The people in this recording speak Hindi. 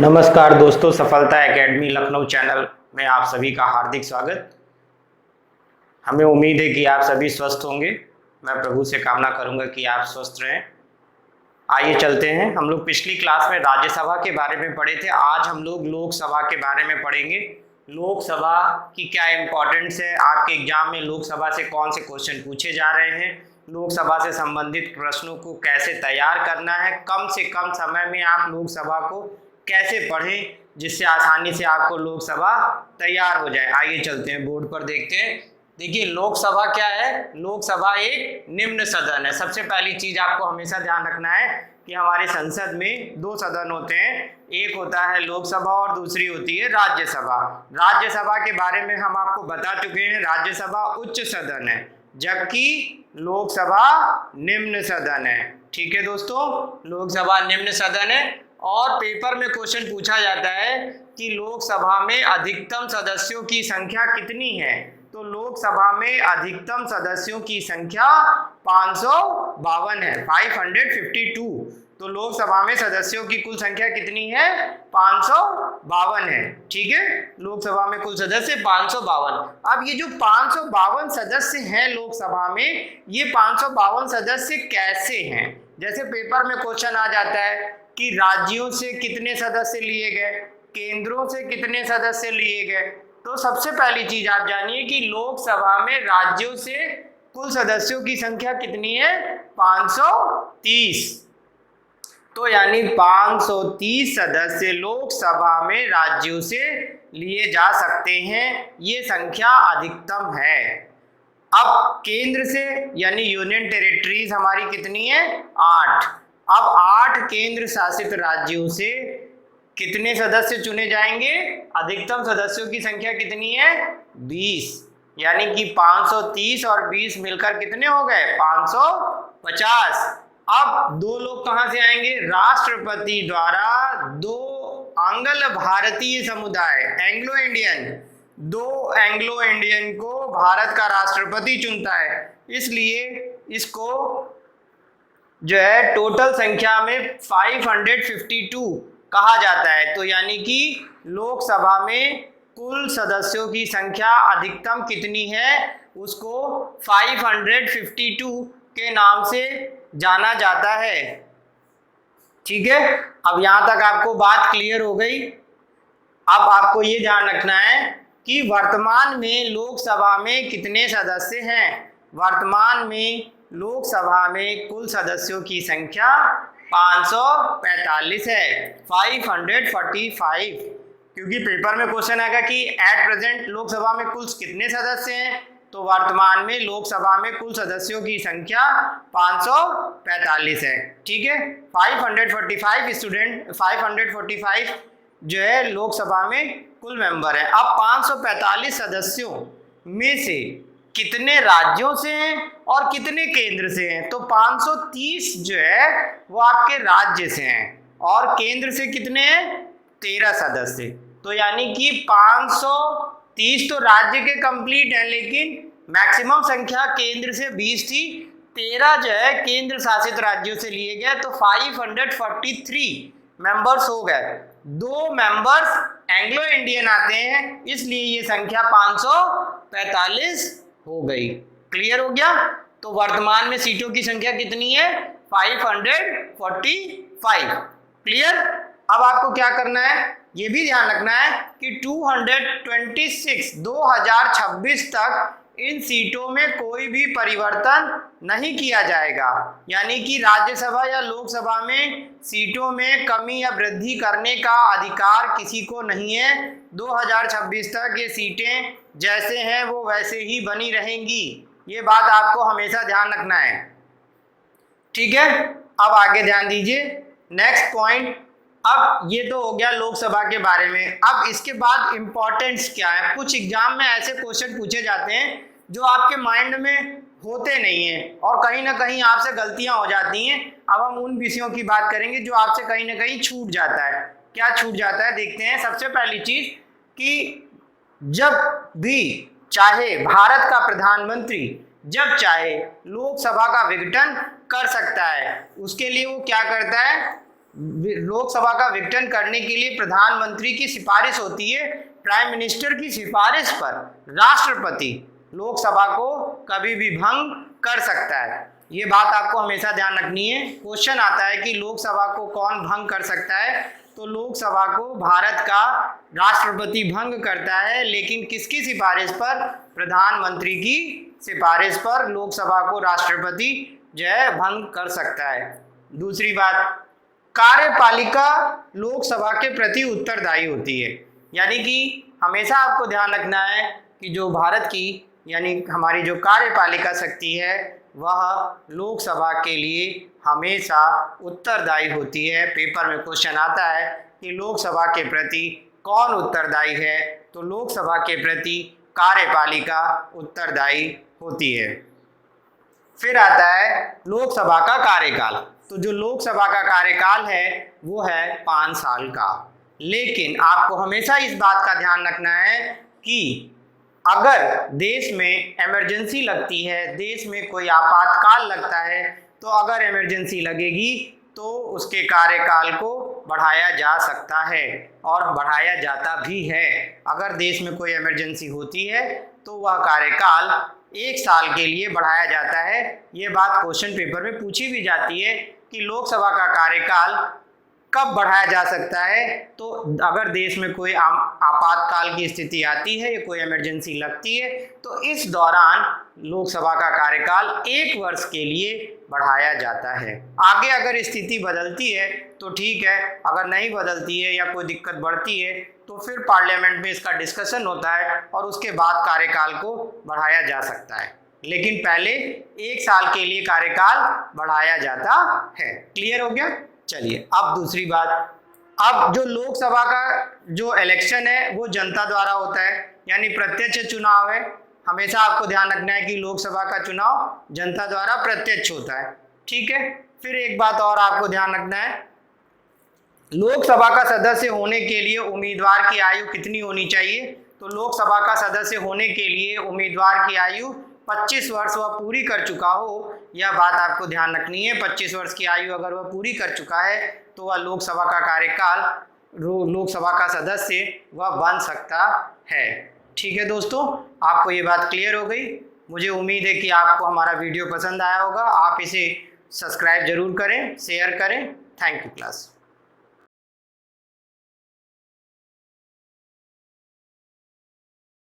नमस्कार दोस्तों, सफलता एकेडमी लखनऊ चैनल में आप सभी का हार्दिक स्वागत। हमें उम्मीद है कि आप सभी स्वस्थ होंगे। मैं प्रभु से कामना करूंगा कि आप स्वस्थ रहें। आइए चलते हैं। हम लोग पिछली क्लास में राज्यसभा के बारे में पढ़े थे। आज हम लोग लोकसभा के बारे में पढ़ेंगे। लोकसभा की क्या इम्पोर्टेंस है, आपके एग्जाम में लोकसभा से कौन से क्वेश्चन पूछे जा रहे हैं, लोकसभा से संबंधित प्रश्नों को कैसे तैयार करना है, कम से कम समय में आप लोकसभा को कैसे पढ़ें जिससे आसानी से आपको लोकसभा तैयार हो जाए। आइए चलते हैं, बोर्ड पर देखते हैं। देखिए, लोकसभा क्या है। लोकसभा एक निम्न सदन है। सबसे पहली चीज आपको हमेशा ध्यान रखना है कि हमारे संसद में दो सदन होते हैं, एक होता है लोकसभा और दूसरी होती है राज्यसभा। राज्यसभा के बारे में हम आपको बता चुके हैं, राज्यसभा उच्च सदन है जबकि लोकसभा निम्न सदन है। ठीक है दोस्तों, लोकसभा निम्न सदन है। और पेपर में क्वेश्चन पूछा जाता है कि लोकसभा में अधिकतम सदस्यों की संख्या कितनी है। तो लोकसभा में अधिकतम सदस्यों की संख्या 552 है, 552। तो लोकसभा में सदस्यों की कुल संख्या कितनी है? 552 है। ठीक है, लोकसभा में कुल सदस्य 552। अब ये जो 552 सदस्य हैं लोकसभा में, ये 552 सदस्य कैसे हैं? जैसे पेपर में क्वेश्चन आ जाता है कि राज्यों से कितने सदस्य लिए गए, केंद्रों से कितने सदस्य लिए गए। तो सबसे पहली चीज आप जानिए कि लोकसभा में राज्यों से कुल सदस्यों की संख्या कितनी है? 530। तो यानी 530 सदस्य लोकसभा में राज्यों से लिए जा सकते हैं। ये संख्या अधिकतम है। अब केंद्र से यानी यूनियन टेरिटरीज हमारी कितनी है? 8। अब 8 केंद्र शासित राज्यों से कितने सदस्य चुने जाएंगे? अधिकतम सदस्यों की संख्या कितनी है? 20। यानी कि 530 और 20 मिलकर कितने हो गए? 550। अब दो लोग कहां से आएंगे? राष्ट्रपति द्वारा दो आंग्ल भारतीय समुदाय, एंग्लो इंडियन, दो एंग्लो इंडियन को भारत का राष्ट्रपति चुनता है। इसलिए इसको जो है टोटल संख्या में 552 कहा जाता है। तो यानी कि लोकसभा में कुल सदस्यों की संख्या अधिकतम कितनी है, उसको 552 के नाम से जाना जाता है। ठीक है, अब यहां तक आपको बात क्लियर हो गई। अब आपको ये ध्यान रखना है कि वर्तमान में लोकसभा में कितने सदस्य हैं। वर्तमान में लोकसभा में कुल सदस्यों की संख्या 545 है, 545। क्योंकि पेपर में क्वेश्चन आएगा कि एट प्रेजेंट लोकसभा में कुल कितने सदस्य हैं, तो वर्तमान में लोकसभा में कुल सदस्यों की संख्या 545 है। ठीक है, 545 स्टूडेंट, 545 जो है लोकसभा में कुल मेंबर है। अब 545 सदस्यों में से कितने राज्यों से हैं और कितने केंद्र से हैं? तो 530 जो है वो आपके राज्य से हैं और केंद्र से कितने हैं? 13 सदस्य। तो यानी कि 530 तो राज्य के कंप्लीट हैं, लेकिन मैक्सिमम संख्या केंद्र से 20 थी, 13 जो है केंद्र शासित राज्यों से लिए गए। तो 543 मेंबर्स हो गए। 2 मेंबर्स एंग्लो इंडियन आते हैं, इसलिए ये संख्या 545 हो गई। क्लियर हो गया? तो वर्तमान में सीटों की संख्या कितनी है? 545। क्लियर? अब आपको क्या करना है, ये भी ध्यान रखना है कि 2026 तक इन सीटों में कोई भी परिवर्तन नहीं किया जाएगा। यानी कि राज्यसभा या लोकसभा में सीटों में कमी या वृद्धि करने का अधिकार किसी को नहीं है। 2026 तक ये सीटें जैसे हैं वो वैसे ही बनी रहेंगी। ये बात आपको हमेशा ध्यान रखना है। ठीक है, अब आगे ध्यान दीजिए। नेक्स्ट पॉइंट, अब ये तो हो गया लोकसभा के बारे में। अब इसके बाद इंपॉर्टेंस क्या है? कुछ एग्जाम में ऐसे क्वेश्चन पूछे जाते हैं जो आपके माइंड में होते नहीं हैं और कहीं ना कहीं आपसे गलतियां हो जाती हैं। अब हम उन विषयों की बात करेंगे जो आपसे कहीं ना कहीं छूट जाता है। क्या छूट जाता है, देखते हैं। सबसे पहली चीज कि जब भी चाहे भारत का प्रधानमंत्री जब चाहे लोकसभा का विघटन कर सकता है। उसके लिए वो क्या करता है? लोकसभा का विघटन करने के लिए प्रधानमंत्री की सिफारिश होती है। प्राइम मिनिस्टर की सिफारिश पर राष्ट्रपति लोकसभा को कभी भी भंग कर सकता है। ये बात आपको हमेशा ध्यान रखनी है। क्वेश्चन आता है कि लोकसभा को कौन भंग कर सकता है, तो लोकसभा को भारत का राष्ट्रपति भंग करता है, लेकिन किसकी सिफारिश पर? प्रधानमंत्री की सिफारिश पर लोकसभा को राष्ट्रपति जो है भंग कर सकता है। दूसरी बात, कार्यपालिका लोकसभा के प्रति उत्तरदायी होती है। यानी कि हमेशा आपको ध्यान रखना है कि जो भारत की यानी हमारी जो कार्यपालिका शक्ति है वह लोकसभा के लिए हमेशा उत्तरदायी होती है। पेपर में क्वेश्चन आता है कि लोकसभा के प्रति कौन उत्तरदायी है, तो लोकसभा के प्रति कार्यपालिका उत्तरदायी होती है। फिर आता है लोकसभा का कार्यकाल। तो जो लोकसभा का कार्यकाल है वो है 5 साल का। लेकिन आपको हमेशा इस बात का ध्यान रखना है कि अगर देश में इमरजेंसी लगती है, देश में कोई आपातकाल लगता है, तो अगर इमरजेंसी लगेगी तो उसके कार्यकाल को बढ़ाया जा सकता है और बढ़ाया जाता भी है। अगर देश में कोई इमरजेंसी होती है तो वह कार्यकाल 1 साल के लिए बढ़ाया जाता है। ये बात क्वेश्चन पेपर में पूछी भी जाती है कि लोकसभा का कार्यकाल कब बढ़ाया जा सकता है। तो अगर देश में कोई आपातकाल की स्थिति आती है या कोई इमरजेंसी लगती है तो इस दौरान लोकसभा का कार्यकाल 1 वर्ष के लिए बढ़ाया जाता है। आगे अगर स्थिति बदलती है तो ठीक है, अगर नहीं बदलती है या कोई दिक्कत बढ़ती है तो फिर पार्लियामेंट में इसका डिस्कशन होता है और उसके बाद कार्यकाल को बढ़ाया जा सकता है। लेकिन पहले 1 साल के लिए कार्यकाल बढ़ाया जाता है। क्लियर हो गया? चलिए अब दूसरी बात, अब जो लोकसभा का जो इलेक्शन है वो जनता द्वारा होता है, यानी प्रत्यक्ष चुनाव है। हमेशा आपको ध्यान रखना है कि लोकसभा का चुनाव जनता द्वारा प्रत्यक्ष होता है। ठीक है, फिर एक बात और आपको ध्यान रखना है, लोकसभा का सदस्य होने के लिए उम्मीदवार की आयु कितनी होनी चाहिए? तो लोकसभा का सदस्य होने के लिए उम्मीदवार की आयु 25 वर्ष वह पूरी कर चुका हो, यह बात आपको ध्यान रखनी है। 25 वर्ष की आयु अगर वह पूरी कर चुका है तो वह लोकसभा का कार्यकाल, लोकसभा का सदस्य वह बन सकता है। ठीक है दोस्तों, आपको ये बात क्लियर हो गई। मुझे उम्मीद है कि आपको हमारा वीडियो पसंद आया होगा। आप इसे सब्सक्राइब जरूर करें, शेयर करें। Thank you class.